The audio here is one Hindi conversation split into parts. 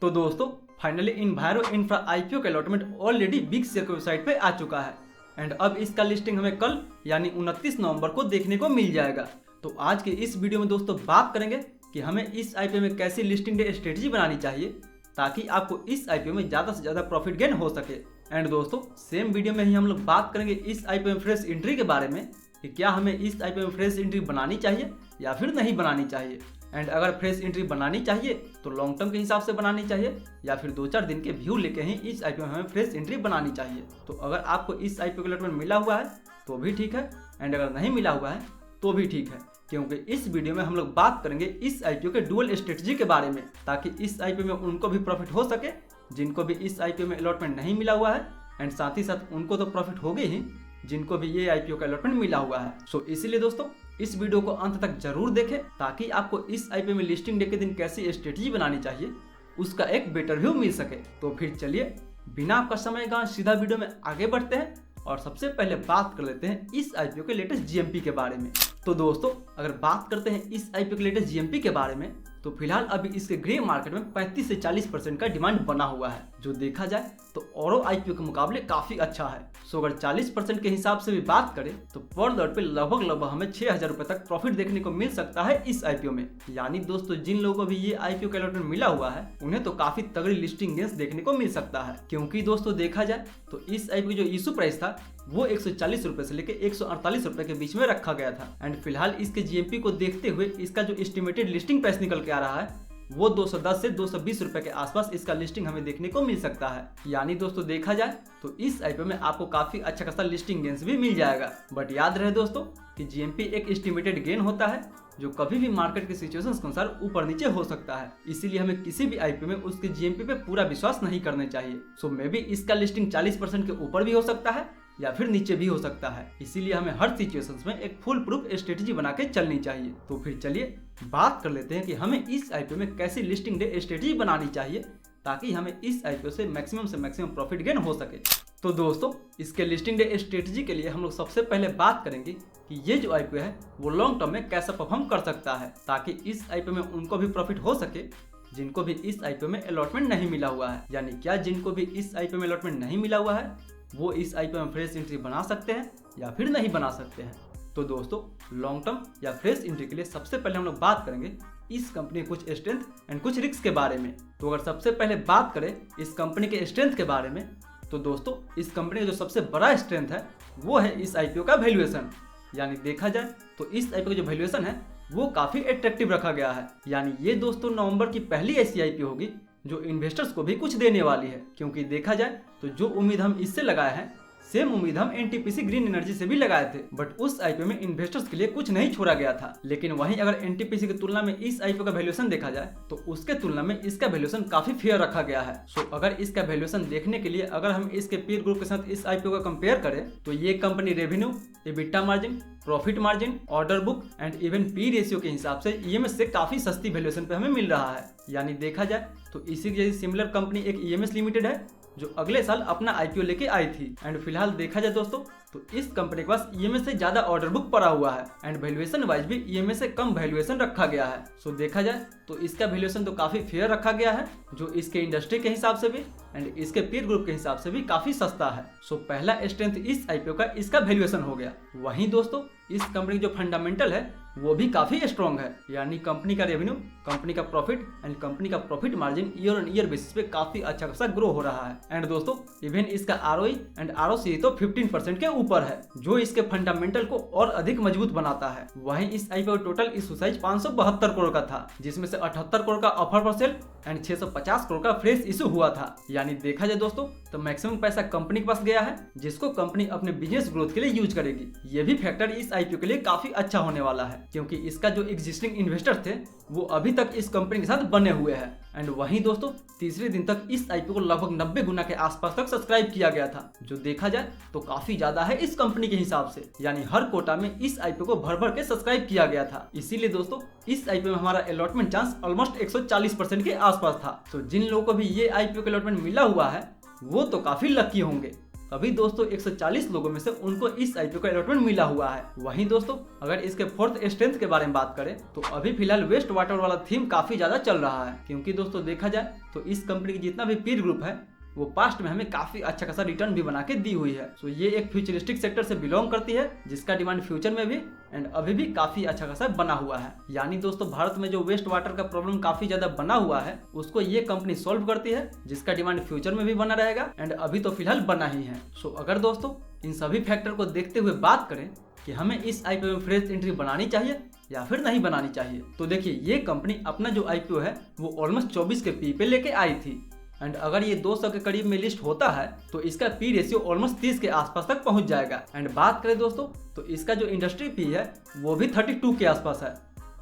तो दोस्तों फाइनली इन्वायरो इंफ्रा आईपीओ का अलॉटमेंट ऑलरेडी बिग शेयर की वेबसाइट पे आ चुका है एंड अब इसका लिस्टिंग हमें कल यानी 29 नवंबर को देखने को मिल जाएगा। तो आज के इस वीडियो में दोस्तों बात करेंगे कि हमें इस आईपीओ में कैसी लिस्टिंग डे स्ट्रेटजी बनानी चाहिए ताकि आपको इस आईपीओ में ज़्यादा से ज़्यादा प्रॉफिट गेन हो सके। एंड दोस्तों सेम वीडियो में ही हम लोग बात करेंगे इस आईपीओ में फ्रेश एंट्री के बारे में कि क्या हमें इस आईपीओ में फ्रेश एंट्री बनानी चाहिए या फिर नहीं बनानी चाहिए। एंड अगर फ्रेश एंट्री बनानी चाहिए तो लॉन्ग टर्म के हिसाब से बनानी चाहिए या फिर 2-4 दिन के व्यू लेके ही इस आईपीओ में हमें फ्रेश एंट्री बनानी चाहिए। तो अगर आपको इस आईपीओ का अलॉटमेंट मिला हुआ है तो भी ठीक है एंड अगर नहीं मिला हुआ है तो भी ठीक है, क्योंकि इस वीडियो में हम लोग बात करेंगे इस आईपीओ के डुअल स्ट्रेटजी के बारे में ताकि इस आईपीओ में उनको भी प्रॉफिट हो सके जिनको भी इस आईपीओ में अलॉटमेंट नहीं मिला हुआ है एंड साथ ही साथ उनको तो प्रॉफिट हो गई ही जिनको भी ये आईपीओ का अलॉटमेंट मिला हुआ है। सो इसीलिए दोस्तों इस वीडियो को अंत तक जरूर देखें ताकि आपको इस आईपीओ में लिस्टिंग डे के दिन कैसी स्ट्रेटजी बनानी चाहिए उसका एक बेटर व्यू मिल सके। तो फिर चलिए बिना आपका समय गंवाए सीधा वीडियो में आगे बढ़ते हैं और सबसे पहले बात कर लेते हैं इस आईपीओ के लेटेस्ट जीएमपी के बारे में। तो दोस्तों अगर बात करते हैं इस आईपीओ के लेटेस्ट जीएमपी के बारे में तो फिलहाल अभी इसके ग्रे मार्केट में 35 से 40% का डिमांड बना हुआ है, जो देखा जाए तो औरों आईपीओ के मुकाबले काफी अच्छा है। सो अगर 40% के हिसाब से भी बात करें तो पर लॉट पे लगभग हमें 6,000 रुपए तक प्रॉफिट देखने को मिल सकता है इस आईपीओ में। यानी दोस्तों जिन लोगों को भी ये आईपीओ का अलॉटमेंट मिला हुआ है उन्हें तो काफी तगड़ी लिस्टिंग गेंस देखने को मिल सकता है, क्योंकि दोस्तों देखा जाए तो इस आईपीओ जो इशू प्राइस था वो 140 रुपए से लेकर 148 रुपए के बीच में रखा गया था एंड फिलहाल इसके जीएमपी को देखते हुए इसका जो एस्टिमेटेड लिस्टिंग प्राइस निकल के आ रहा है वो 210 से 220 रुपए के आसपास इसका लिस्टिंग हमें देखने को मिल सकता है। यानी दोस्तों देखा जाए तो इस आईपीओ में आपको काफी अच्छा खासा लिस्टिंग गेन्स भी मिल जाएगा। बट याद रहे दोस्तों कि जीएमपी एक एस्टिमेटेड गेन होता है जो कभी भी मार्केट के सिचुएशंस के अनुसार ऊपर नीचे हो सकता है, इसीलिए हमें किसी भी आईपीओ में उसके जीएमपी पे पूरा विश्वास नहीं करना चाहिए। सो मे बी इसका लिस्टिंग 40% के ऊपर भी हो सकता है या फिर नीचे भी हो सकता है, इसीलिए हमें हर सिचुएशंस में एक फुल प्रूफ स्ट्रेटजी बना के चलनी चाहिए। तो फिर चलिए बात कर लेते हैं कि हमें इस आईपीओ में कैसी लिस्टिंग डे स्ट्रेटजी बनानी चाहिए ताकि हमें इस आईपीओ से मैक्सिमम प्रॉफिट गेन हो सके। तो दोस्तों इसके लिस्टिंग डे स्ट्रेटजी के लिए हम लोग सबसे पहले बात करेंगे कि ये जो आईपीओ है वो लॉन्ग टर्म में कैसा परफॉर्म कर सकता है ताकि इस आईपीओ में उनको भी प्रॉफिट हो सके जिनको भी इस आईपीओ में अलॉटमेंट नहीं मिला हुआ है। यानी क्या जिनको भी इस आईपीओ में अलॉटमेंट नहीं मिला हुआ है वो इस आईपीओ में फ्रेश एंट्री बना सकते हैं या फिर नहीं बना सकते हैं। तो दोस्तों लॉन्ग टर्म या फ्रेश एंट्री के लिए सबसे पहले हम लोग बात करेंगे इस कंपनी के कुछ स्ट्रेंथ एंड कुछ रिस्क के बारे में। तो अगर सबसे पहले बात करें इस कंपनी के स्ट्रेंथ के बारे में तो दोस्तों इस कंपनी का जो सबसे बड़ा स्ट्रेंथ है वो है इस आईपीओ का वैल्यूएशन। यानी देखा जाए तो इस आईपीओ का जो वैल्यूएशन है वो काफी अट्रैक्टिव रखा गया है। यानी ये दोस्तों नवंबर की पहली ऐसी आईपीओ होगी जो इन्वेस्टर्स को भी कुछ देने वाली है, क्योंकि देखा जाए तो जो उम्मीद हम इससे लगाए हैं सेम उम्मीद हम एनटीपीसी ग्रीन एनर्जी से भी लगाए थे, बट उस आईपीओ में इन्वेस्टर्स के लिए कुछ नहीं छोड़ा गया था। लेकिन वहीं अगर एनटीपीसी की तुलना में इस आईपीओ का वैल्यूएशन देखा जाए तो उसके तुलना में इसका वैल्यूएशन काफी फेयर रखा गया है। सो अगर इसका वैल्यूएशन देखने के लिए अगर हम इसके पीयर ग्रुप के साथ इस आईपीओ का कंपेयर करें तो ये company revenue, EBITDA margin, profit margin, order book and even P ratio के हिसाब से ईएमएस से काफी सस्ती वैल्यूएशन पे हमें मिल रहा है। यानी देखा जाए तो इसी जैसी सिमिलर कंपनी एक ईएमएस लिमिटेड है जो अगले साल अपना आईपीओ लेके आई थी एंड फिलहाल देखा जाए दोस्तों तो इस कंपनी के पास ईएमएस से ज्यादा ऑर्डर बुक पड़ा हुआ है एंड वैल्यूएशन वाइज भी ईएमएस से कम वैल्यूएशन रखा गया है। सो देखा जाए तो इसका वैल्यूएशन तो काफी फेयर रखा गया है जो इसके इंडस्ट्री के हिसाब से भी एंड इसके पीयर ग्रुप के हिसाब से भी काफी सस्ता है। सो पहला स्ट्रेंथ इस आईपीओ का इसका वैल्यूएशन हो गया। वहीं दोस्तों इस कंपनी जो फंडामेंटल है वो भी काफी स्ट्रॉन्ग है। यानी कंपनी का रेवेन्यू, कंपनी का प्रॉफिट एंड कंपनी का profit margin year on year basis पे काफी अच्छा खासा ग्रो हो रहा है एंड दोस्तों इवन इसका आरओई एंड आरओसी तो 15% के ऊपर है जो इसके फंडामेंटल को और अधिक मजबूत बनाता है। वहीं इस IPO total issue size 572 crore का था जिसमें से 78 करोड़ का offer for sale and 650 crore का फ्रेश इशू हुआ था। यानी देखा जाए दोस्तों तो मैक्सिमम पैसा कंपनी के पास गया है जिसको कंपनी अपने बिजनेस ग्रोथ के लिए यूज करेगी। ये भी फैक्टर इस आईपीओ के लिए काफी अच्छा होने वाला है क्योंकि इसका जो एग्जिस्टिंग इन्वेस्टर थे वो अभी तक इस कंपनी के साथ बने हुए हैं एंड वहीं दोस्तों तीसरे दिन तक इस आईपीओ को लगभग 90 गुना के आसपास तक सब्सक्राइब किया गया था, जो देखा जाए तो काफी ज्यादा है इस कंपनी के हिसाब से। यानी हर कोटा में इस आईपीओ को भर भर के सब्सक्राइब किया गया था। इसीलिए दोस्तों इस आईपीओ में हमारा अलॉटमेंट चांस ऑलमोस्ट 140% के आसपास था। तो जिन लोगों को भी ये आईपीओ का अलॉटमेंट मिला हुआ है वो तो काफी लकी होंगे। अभी दोस्तों 140 लोगों में से उनको इस आईपीओ का अलॉटमेंट मिला हुआ है। वहीं दोस्तों अगर इसके फोर्थ स्ट्रेंथ के बारे में बात करें तो अभी फिलहाल वेस्ट वाटर वाला थीम काफी ज्यादा चल रहा है, क्योंकि दोस्तों देखा जाए तो इस कंपनी की जितना भी पीर ग्रुप है वो पास्ट में हमें काफी अच्छा खासा रिटर्न भी बना के दी हुई है। सो ये एक फ्यूचरिस्टिक सेक्टर से बिलोंग करती है जिसका डिमांड फ्यूचर में भी एंड अभी भी काफी अच्छा खासा बना हुआ है। यानी दोस्तों भारत में जो वेस्ट वाटर का प्रॉब्लम काफी ज्यादा बना हुआ है उसको ये कंपनी सॉल्व करती है, जिसका डिमांड फ्यूचर में भी बना रहेगा एंड अभी तो फिलहाल बना ही है। सो अगर दोस्तों इन सभी फैक्टर को देखते हुए बात करें कि हमें इस आईपीओ में फ्रेश एंट्री बनानी चाहिए या फिर नहीं बनानी चाहिए, तो देखिए ये कंपनी अपना जो आईपीओ है वो ऑलमोस्ट 24 के पी पे लेके आई थी एंड अगर ये 200 के करीब में लिस्ट होता है तो इसका पी रेशियो ऑलमोस्ट 30 के आसपास तक पहुंच जाएगा। एंड बात करें दोस्तों तो इसका जो इंडस्ट्री पी है वो भी 32 के आसपास है।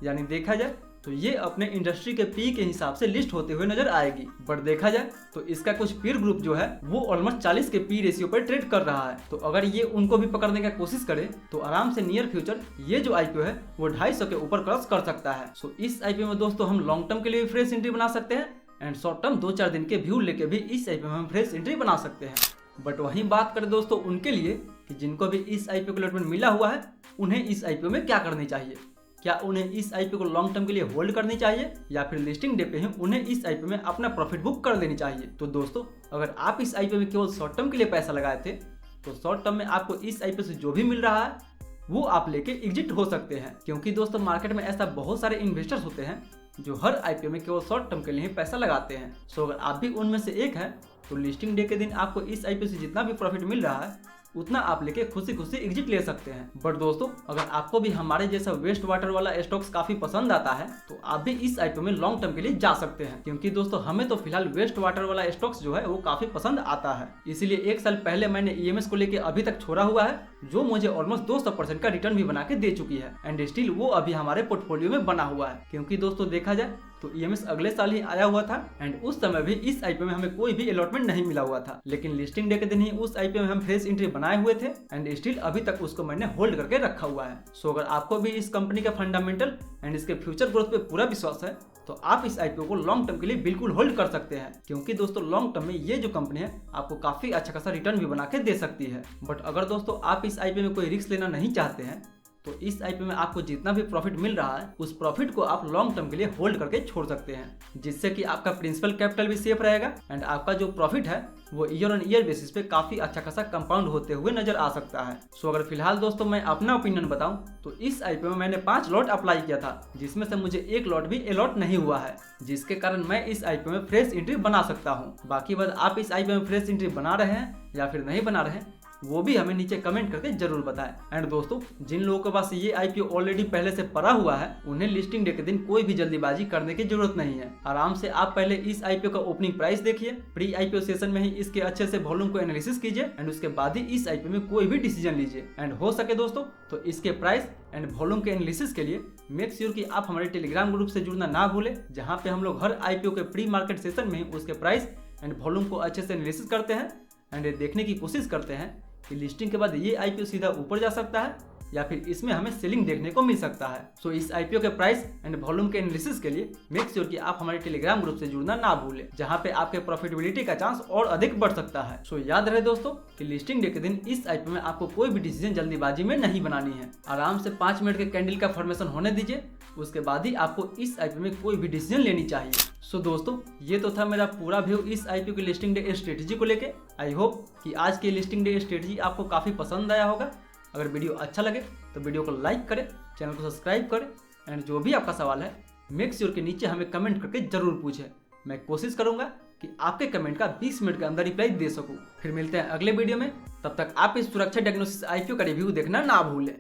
यानी देखा जाए तो ये अपने इंडस्ट्री के पी के हिसाब से लिस्ट होते हुए नजर आएगी। बट देखा जाए तो इसका कुछ पीर ग्रुप जो है वो ऑलमोस्ट 40 के पी रेशियो पर ट्रेड कर रहा है, तो अगर ये उनको भी पकड़ने की कोशिश करे तो आराम से नियर फ्यूचर ये जो आईपीओ है वो 250 के ऊपर क्रॉस कर सकता है। सो इस आईपीओ में दोस्तों हम लॉन्ग टर्म के लिए फ्रेश एंट्री बना सकते हैं एंड शॉर्ट टर्म 2-4 दिन के व्यू लेके भी इस आईपीओ में हम फ्रेश एंट्री बना सकते हैं। बट वहीं बात करें दोस्तों उनके लिए कि जिनको भी इस आईपीओ का अलॉटमेंट मिला हुआ है उन्हें इस आईपीओ में क्या करनी चाहिए। क्या उन्हें इस आईपीओ को लॉन्ग टर्म के लिए होल्ड करनी चाहिए या फिर लिस्टिंग डे पे ही उन्हें इस आईपीओ में अपना प्रॉफिट बुक कर लेनी चाहिए। तो दोस्तों अगर आप इस आईपीओ में केवल शॉर्ट टर्म के लिए पैसा लगाए थे तो शॉर्ट टर्म में आपको इस आईपीओ से जो भी मिल रहा है वो आप लेके एग्जिट हो सकते हैं, क्योंकि दोस्तों मार्केट में ऐसा बहुत सारे इन्वेस्टर्स होते हैं जो हर आईपीओ में केवल शॉर्ट टर्म के लिए ही पैसा लगाते हैं। सो अगर आप भी उनमें से एक हैं तो लिस्टिंग डे के दिन आपको इस आईपीओ से जितना भी प्रॉफिट मिल रहा है उतना आप लेके खुशी खुशी एग्जिट ले सकते हैं। बट दोस्तों अगर आपको भी हमारे जैसा वेस्ट वाटर वाला स्टॉक्स काफी पसंद आता है तो आप भी इस आईपीओ में लॉन्ग टर्म के लिए जा सकते हैं, क्योंकि दोस्तों हमें तो फिलहाल वेस्ट वाटर वाला स्टॉक्स जो है वो काफी पसंद आता है। इसीलिए 1 साल पहले मैंने ईएमएस को लेके अभी तक छोड़ा हुआ है जो मुझे ऑलमोस्ट 200% का रिटर्न भी बना के दे चुकी है एंड स्टिल वो अभी हमारे पोर्टफोलियो में बना हुआ है, क्योंकि दोस्तों देखा जाए तो ईएमएस अगले साल ही आया हुआ था एंड उस समय भी इस आईपीओ में हमें कोई भी अलॉटमेंट नहीं मिला हुआ था, लेकिन लिस्टिंग डे के दिन ही उस आईपीओ में हम फ्रेश एंट्री बनाए हुए थे एंड स्टिल अभी तक उसको मैंने होल्ड करके रखा हुआ है। सो अगर आपको भी इस कंपनी का फंडामेंटल एंड इसके फ्यूचर ग्रोथ पे पूरा विश्वास है तो आप इस आईपीओ को लॉन्ग टर्म के लिए बिल्कुल होल्ड कर सकते हैं, क्योंकि दोस्तों लॉन्ग टर्म में ये जो कंपनी है आपको काफी अच्छा खासा रिटर्न भी बना के दे सकती है। बट अगर दोस्तों आप इस आईपीओ में कोई रिस्क लेना नहीं चाहते हैं तो इस आईपीओ में आपको जितना भी प्रॉफिट मिल रहा है उस प्रॉफिट को आप लॉन्ग टर्म के लिए होल्ड करके छोड़ सकते हैं, जिससे कि आपका प्रिंसिपल कैपिटल भी सेफ रहेगा एंड आपका जो प्रॉफिट है वो ईयर ऑन ईयर बेसिस पे काफी अच्छा खासा कंपाउंड होते हुए नजर आ सकता है। सो अगर फिलहाल दोस्तों मैं अपना ओपिनियन बताऊं तो इस आईपीओ में मैंने 5 लॉट अप्लाई किया था, जिसमें से मुझे 1 लॉट भी अलॉट नहीं हुआ है, जिसके कारण मैं इस आईपीओ में फ्रेश एंट्री बना सकता हूँ। बाकी बात आप इस आईपीओ में फ्रेश एंट्री बना रहे हैं या फिर नहीं बना रहे हैं वो भी हमें नीचे कमेंट करके जरूर बताएं। एंड दोस्तों जिन लोगों के पास ये आईपीओ ऑलरेडी पहले से पड़ा हुआ है उन्हें लिस्टिंग डे के दिन कोई भी जल्दीबाजी करने की जरूरत नहीं है। आराम से आप पहले इस आईपीओ का ओपनिंग प्राइस देखिए, प्री आईपीओ सेशन में ही इसके अच्छे से वॉल्यूम को एनालिसिस कीजिए एंड उसके बाद ही इस आईपीओ में कोई भी डिसीजन लीजिए। एंड हो सके दोस्तों तो इसके प्राइस एंड वॉल्यूम के एनालिसिस के लिए मेक श्योर कि आप हमारे टेलीग्राम ग्रुप से जुड़ना ना भूलें, जहाँ पे हम लोग हर आईपीओ के प्री मार्केट सेशन में ही उसके प्राइस एंड वॉल्यूम को अच्छे से एनालिसिस करते हैं एंड देखने की कोशिश करते हैं कि लिस्टिंग के बाद ये आईपीओ सीधा ऊपर जा सकता है या फिर इसमें हमें सेलिंग देखने को मिल सकता है। सो इस आईपीओ के प्राइस एंड वॉल्यूम के एनालिसिस के लिए मेक श्योर कि आप हमारे टेलीग्राम ग्रुप से जुड़ना ना भूलें, जहां पे आपके प्रॉफिटेबिलिटी का चांस और अधिक बढ़ सकता है। सो याद रहे दोस्तों कि लिस्टिंग डे के दिन इस आईपीओ में आपको कोई भी डिसीजन जल्दीबाजी में नहीं बनानी है। आराम से 5 मिनट के कैंडल का फॉर्मेशन होने दीजिए, उसके बाद ही आपको इस आईपीओ में कोई भी डिसीजन लेनी चाहिए। सो दोस्तों ये तो था मेरा पूरा व्यू इस आईपीओ की लिस्टिंग डे स्ट्रेटेजी को लेके। आई होप कि आज की लिस्टिंग डे स्ट्रेटेजी आपको काफी पसंद आया होगा। अगर वीडियो अच्छा लगे तो वीडियो को लाइक करें, चैनल को सब्सक्राइब करें एंड जो भी आपका सवाल है मेक श्योर के नीचे हमें कमेंट करके जरूर पूछें। मैं कोशिश करूंगा कि आपके कमेंट का 20 मिनट के अंदर रिप्लाई दे सकूं। फिर मिलते हैं अगले वीडियो में, तब तक आप इस सुरक्षा डायग्नोसिस आईपीओ का रिव्यू देखना ना भूलें।